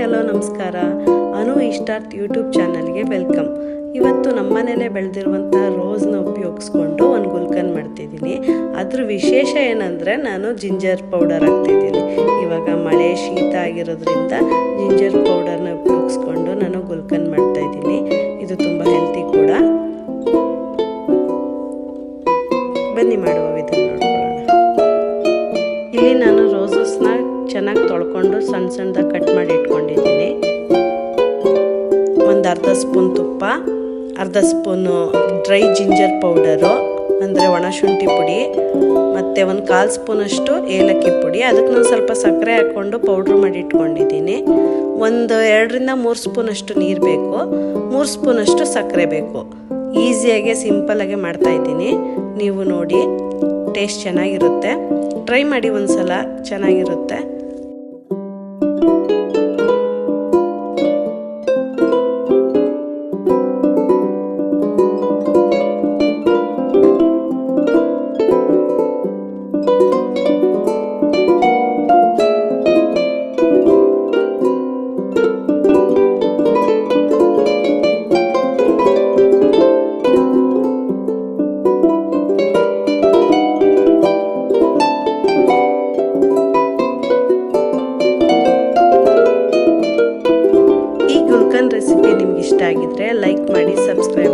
Hello ನಮಸ್ಕಾರ. ಅನು ಇಷ್ಟಾರ್ಟ್ YouTube ಚಾನಲ್ಗೆ welcome. ಇವತ್ತು ನಮ್ಮನೇಲೆ ಬೆಳೆದಿರುವಂಥ ರೋಸ್ನ ಉಪಯೋಗಿಸ್ಕೊಂಡು ಒಂದು ಗುಲ್ಕನ್ ಮಾಡ್ತಿದ್ದೀನಿ. ಅದ್ರ ವಿಶೇಷ ಏನಂದರೆ ನಾನು ಜಿಂಜರ್ ಪೌಡರ್ ಹಾಕ್ತಿದ್ದೀನಿ. ಇವಾಗ ಮಳೆ ಶೀತ ಆಗಿರೋದ್ರಿಂದ ಜಿಂಜರ್ ಪೌಡರ್ನ ಉಪಯೋಗಿಸ್ಕೊಂಡು ನಾನು ಗುಲ್ಕನ್ ಮಾಡ್ತಾಯಿದ್ದೀನಿ. ಇದು ತುಂಬ ಹೆಲ್ತಿ ಕೂಡ. ಬನ್ನಿ ಮಾಡುವ ವಿಧಾನ ನೋಡ್ಕೊಳ್ಳೋಣ. ಇಲ್ಲಿ ನಾನು ರೋಸಸ್ನ ಚೆನ್ನಾಗಿ ತೊಳ್ಕೊಂಡು ಸಣ್ಣ ಸಣ್ಣದಾಗಿ ಕಟ್ ಮಾಡಿ ಇಟ್ಕೊಂಡಿದ್ದೀನಿ. ಒಂದು ಅರ್ಧ ಸ್ಪೂನ್ ತುಪ್ಪ, ಅರ್ಧ ಸ್ಪೂನು ಡ್ರೈ ಜಿಂಜರ್ ಪೌಡರು ಅಂದರೆ ಒಣಶುಂಠಿ ಪುಡಿ, ಮತ್ತು ಒಂದು 1/4 ಸ್ಪೂನಷ್ಟು ಏಲಕ್ಕಿ ಪುಡಿ. ಅದಕ್ಕೆ ನಾನು ಸ್ವಲ್ಪ ಸಕ್ಕರೆ ಹಾಕ್ಕೊಂಡು ಪೌಡ್ರ್ ಮಾಡಿ ಇಟ್ಕೊಂಡಿದ್ದೀನಿ. ಒಂದು 2ರಿಂದ 3 ಸ್ಪೂನಷ್ಟು ನೀರು ಬೇಕು, 3 ಸ್ಪೂನಷ್ಟು ಸಕ್ಕರೆ ಬೇಕು. ಈಸಿಯಾಗಿ ಸಿಂಪಲಾಗೆ ಮಾಡ್ತಾಯಿದ್ದೀನಿ. ನೀವು ನೋಡಿ, ಟೇಸ್ಟ್ ಚೆನ್ನಾಗಿರುತ್ತೆ. ಟ್ರೈ ಮಾಡಿ ಒಂದು ಸಲ, ಚೆನ್ನಾಗಿರುತ್ತೆ. ರೆಸಿಪಿ ನಿಮ್ಗೆ ಇಷ್ಟ ಆಗಿದ್ರೆ ಲೈಕ್ ಮಾಡಿ, ಸಬ್ಸ್ಕ್ರೈಬ್